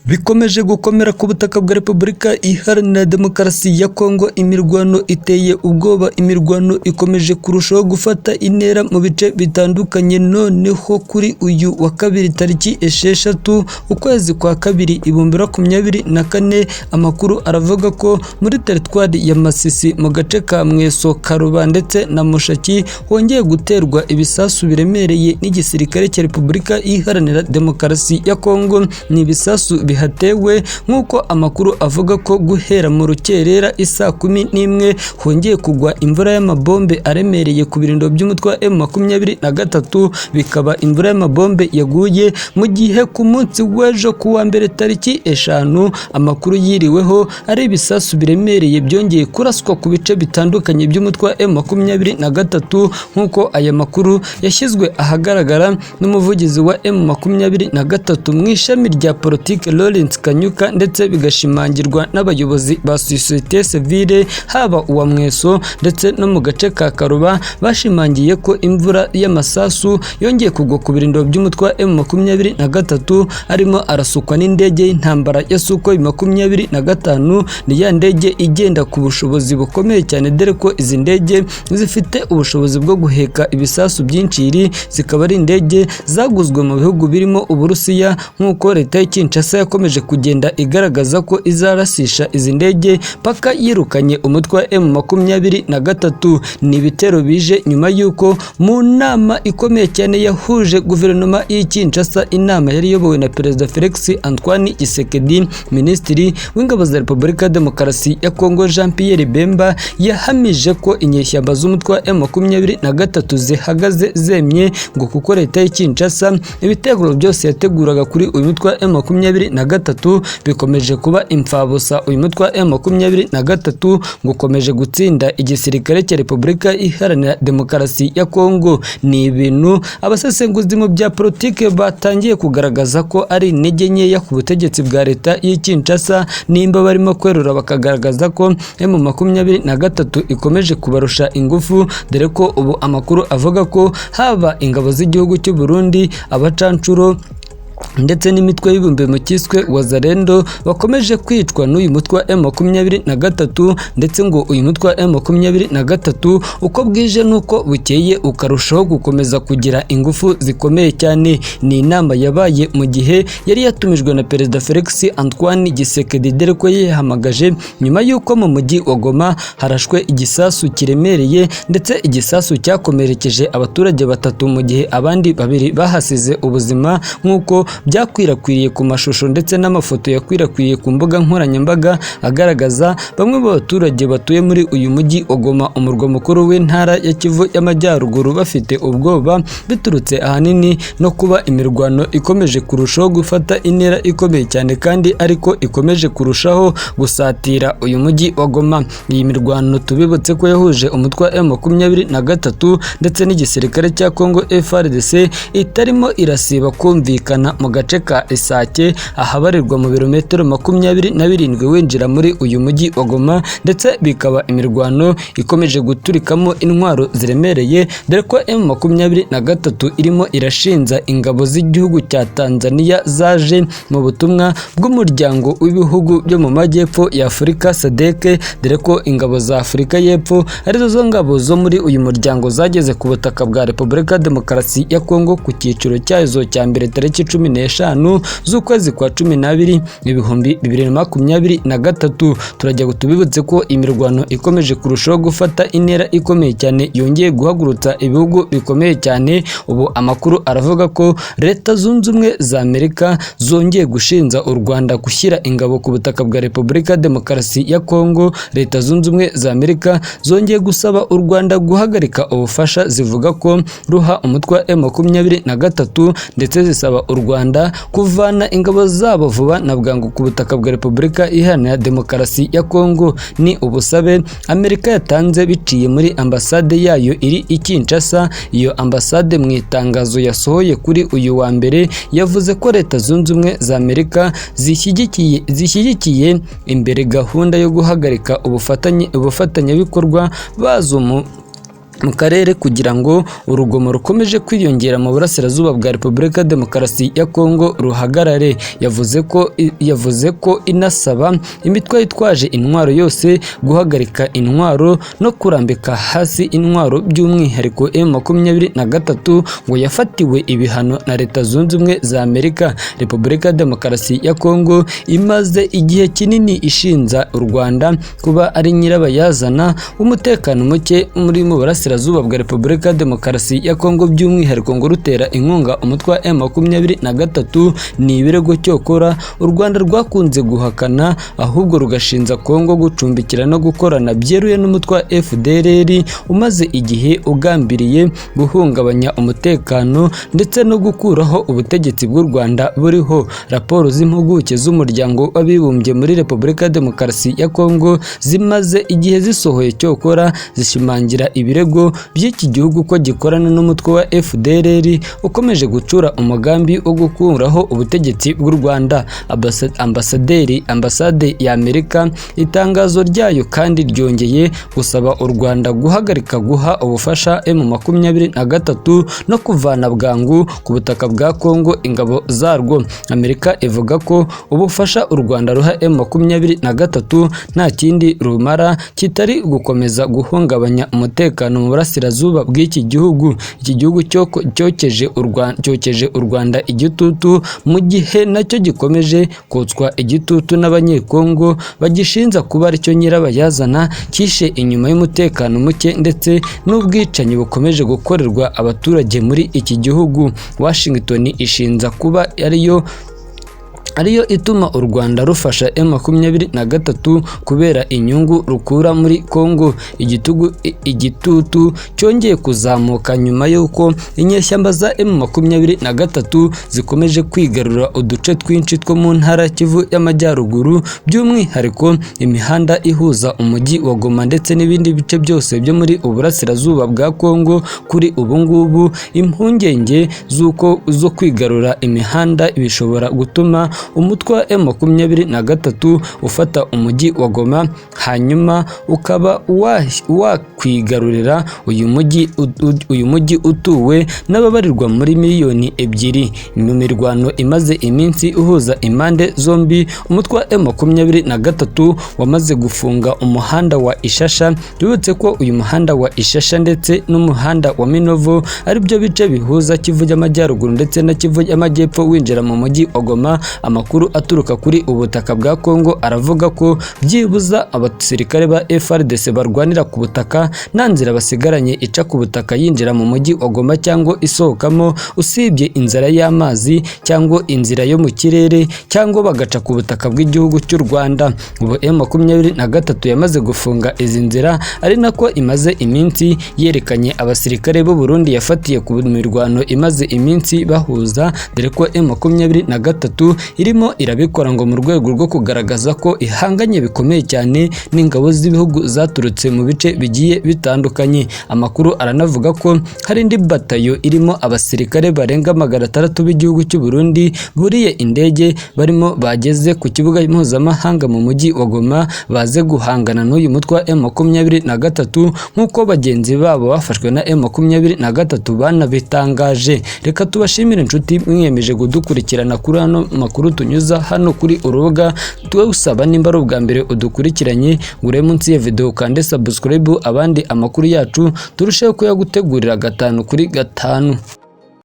Bikomeje gukomera ku butaka bwa Repubulika Iharanira Demokarasi ya Kongo. Imirwano iteye ubwoba, imirwano ikomeje kurushaho gufata intera mu bice bitandukanye. Noneho kuri uyu wa kabiri tariki 6 ukwezi kwa kabiri 2024, amakuru aravuga ko muri teritwari ya Masisi mu gace ka Mweso, Karuba ndetse na Mushaki hongeye guterwa ibisasu biremereye n'igisirikare cya Repubulika Iharanira Demokarasi ya Kongo. Ni ibisasu hatewe nk'uko amakuru avuga ko guhera mu rukerera isaa 11 hongeye kugwa imvura y'amabombe aremereye ku birindiro by'umutwe wa M23. Bikaba imvura y'amabombe yaguye mu gihe ku munsi w'ejo kuwa mbere tariki 5 amakuru yiriweho ari ibisasu biremereye byongeye kuraswa ku bice bitandukanye by'umutwe wa M23, nk'uko aya makuru yashyizwe ahagaragara n'umuvugizi wa M23 mu ishami rya politike Lawrence Kanyuka, ndetse bigashimangirwa n'abayobozi ba societe civile haba uwa Mweso ndetse no mu gace ka Karuba. Bashimangiye ko imvura y'amasasu yongeye kugwa ku birindiro by'umutwe wa M23 arimo arasukwa n'indege y'intambara ya Sukhoi 25. Ni ya ndege igenda ku bushobozi bukomeye cyane, dore ko izi ndege zifite ubushobozi bwo guheka ibisasu byinshi. Zikaba ari indege zaguzwe mu bihugu birimo Uburusiya, nk'uko leta ya Kinshasa yakomeje kugenda igaragaza ko izarasisha izi ndege paka yirukanye umutwe wa M23. Ni ibitero bije nyuma y'uko mu nama ikomeye cyane yahuje guverinoma y'i Kinshasa, inama yari iyobowe na Perezida Felix Antoine Tshisekedi, Minisitiri w'Ingabo za Repubulika Demokarasi ya Kongo Jean Pierre Bemba yahamije ko inyeshyamba z'umutwe wa M23 zihagaze zemye, ngo kuko leta y'i Kinshasa ibiteguro byose yateguraga kuri uyu mutwe wa M23 bikomeje kuba imfabusa. Uyu mutwe wa M23 ngo ukomeje gutsinda igisirikare cya Repubulika Iharanira Demokarasi ya Kongo. Ni ibintu abasesenguzi mu bya politike batangiye kugaragaza ko ari intege nkeya ku butegetsi bwa leta y'i Kinshasa, nimba barimo kwerura bakagaragaza ko M23 ikomeje kubarusha ingufu, dore ko ubu amakuru avuga ko haba ingabo z'igihugu cy'u Burundi, abacancuro ndetse n'imitwe y'ibumbe mu kiswe Wazalendo bakomeje kwicwa n'uyu mutwe wa M23, ndetse ngo uyu mutwe wa M23 uko bwije nuko bukeye ukarushaho gukomeza kugira ingufu zikomeye cyane. Ni inama yabaye mu gihe yari yatumijwe na Perezida Felix Antoine Tshisekedi, dore ko yahamagaje nyuma y'uko mu mujyi wa Goma harashwe igisasu kiremereye, ndetse igisasu cyakomerekeje abaturage 3 mu gihe abandi 2 bahasize ubuzima, nk'uko byakwirakwiriye ku mashusho ndetse n'amafoto yakwirakwiriye ku mbuga nkoranyambaga agaragaza bamwe mu baturage batuye muri uyu mujyi wa Goma, umurwa mukuru w'intara ya Kivu y'Amajyaruguru, bafite ubwoba biturutse ahanini no kuba imirwano ikomeje kurushaho gufata intera ikomeye cyane, kandi ariko ikomeje kurushaho gusatira uyu mujyi wa Goma. Iyi mirwano tubibutse ko yahuje umutwe wa M23 ndetse n'igisirikare cya Kongo FARDC itarimo irasiba kumvikana mu gace ka Isake, ahabarirwa mu birometero 27 winjira muri uyu mujyi wa Goma, ndetse bikaba imirwano ikomeje guturikamo intwaro ziremereye, dore ko M23 irimo irashinza ingabo z'igihugu cya Tanzania zaje mu butumwa bw'umuryango w'ibihugu byo mu majyepfo ya Afurika SADC, dore ko ingabo za Afurika y'Epfo arizo zo ngabo zo muri uyu muryango zageze ku butaka bwa Repubulika Demokarasi ya Kongo ku cyiciro cyazo cya mbere tariki 15 z'ukwezi kwa 12 2023. Turajya gutubibutse ko imirwano ikomeje kurushaho gufata intera ikomeye cyane, yongeye guhagurutsa ibihugu bikomeye cyane. Ubu amakuru aravuga ko Leta Zunze Ubumwe za Amerika zongeye gushinja u Rwanda gushyira ingabo ku butaka bwa Repubulika Demokarasi ya Kongo. Leta Zunze Ubumwe za Amerika zongeye gusaba u Rwanda guhagarika ubufasha zivuga ko ruha umutwe wa M23, ndetse zisaba u Rwanda kuvana ingabo zabo vuba na bwangu ku butaka bwa Repubulika Iharanira Demokarasi ya Kongo. Ni ubusabe Amerika yatanze biciye muri ambasade yayo iri i Kinshasa. Iyo ambasade mu itangazo yasohoye kuri uyu wa mbere yavuze ko Leta Zunze Ubumwe za Amerika zishyigikiye imbere gahunda yo guhagarika ubufatanyabikorwa bazo mu karere kugira ngo urugomo rukomeje kwiyongera mu burasirazuba bwa Repubulika ya Demokarasi ya Kongo ruhagarare. Yavuze ko inasaba imitwe yitwaje intwaro yose guhagarika intwaro no kurambika hasi intwaro, by'umwihariko M23 ngo yafatiwe ibihano na Leta Zunze Ubumwe za Amerika. Repubulika ya Demokarasi ya Kongo imaze igihe kinini ishinja u Rwanda kuba ari nyirabayazana w'umutekano muke muri mu burasirazuba bwa Repubulika ya Demokarasi ya Kongo, by'umwihariko ngo rutera inkunga umutwe wa M23. Ni ibirego cyokora u Rwanda rwakunze guhakana, ahubwo rugashinja Kongo gucumbikira no gukorana byeruye n'umutwe wa FDLR umaze igihe ugambiriye guhungabanya umutekano ndetse no gukuraho ubutegetsi bw'u Rwanda buriho. Raporo z'impuguke z'umuryango w'abibumbye muri Repubulika ya Demokarasi ya Kongo zimaze igihe zisohoye cyokora zishimangira ibirego by'iki gihugu ko gikorana n'umutwe wa FDLR ukomeje gucura umugambi wo gukuraho ubutegetsi bw'u Rwanda. Ambasade ya Amerika itangazo ryayo kandi ryongeye gusaba u Rwanda guhagarika guha ubufasha M23 no kuvana bwangu ku butaka bwa Kongo ingabo zarwo. Amerika ivuga ko ubufasha u Rwanda ruha M23 nta kindi rumara kitari gukomeza guhungabanya umutekano mu burasirazuba bw'iki gihugu. Iki gihugu cyokeje u Rwanda igitutu mu gihe nacyo gikomeje kotswa igitutu n'abanyekongo bagishinja kuba aricyo nyirabayazana kishe inyuma y'umutekano muke ndetse n'ubwicanyi bukomeje gukorerwa abaturage muri iki gihugu. Washington ishinja kuba ariyo ituma u Rwanda rufasha M23 kubera inyungu rukura muri Kongo. Igitutu cyongeye kuzamuka nyuma y'uko inyeshyamba za M23 zikomeje kwigarura uduce twinshi two mu ntara Kivu y'Amajyaruguru, by'umwihariko imihanda ihuza umujyi wa Goma ndetse n'ibindi bice byose byo muri uburasirazuba bwa Kongo. Kuri ubu ngubu impungenge zo kwigarura imihanda bishobora gutuma umutwe wa M23 ufata umujyi wa Goma hanyuma ukaba wakwigarurira uyu mujyi utuwe n'ababarirwa muri miliyoni 2. Mu mirwano imaze iminsi uhuza impande zombi, umutwe wa M23 wamaze gufunga umuhanda wa Ishasha. Tubutse ko uyu muhanda wa Ishasha ndetse n'umuhanda wa Minovo ari byo bice bihuza Kivu y'Amajyaruguru ndetse na Kivu y'Amajyepfo winjira mu mujyi wa Goma. Amakuru aturuka kuri ubutaka bwa Kongo aravuga ko byibuza abasirikare ba FARDC barwanira ku butaka nta nzira basigaranye ica ku butaka yinjira mu mujyi wa Goma cyangwa isohokamo, usibye inzira y'amazi cyangwa inzira yo mu kirere cyangwa bagaca ku butaka bw'igihugu cy'u Rwanda. Ubu M23 yamaze gufunga izi nzira, ari nako imaze iminsi yerekanye abasirikare b'u Burundi yafatiye ku mirwano imaze iminsi bahuza, dore ko M23 irimo irabikora ngo mu rwego rwo kugaragaza ko ihanganye bikomeye cyane n'ingabo z'ibihugu zaturutse mu bice bigiye bitandukanye. Amakuru aranavuga ko hari indi batayo irimo abasirikare barenga 600 b'igihugu cy'u Burundi buriye indege barimo bageze ku kibuga mpuzamahanga mu mujyi wa Goma baze guhangana n'uyu mutwe wa M23 nk'uko bagenzi babo bafashwe na M23 banabitangaje. Reka tubashimire inshuti mwiyemeje kudukurikirana kuri hano makuru tunyuza hano kuri urubuga. Twusaba nimba ari ubwa mbere udukurikiranye ngure munsi ya video kandi subscribe, abandi amakuru yacu turusheho kuyagutegurira 5 kuri 5.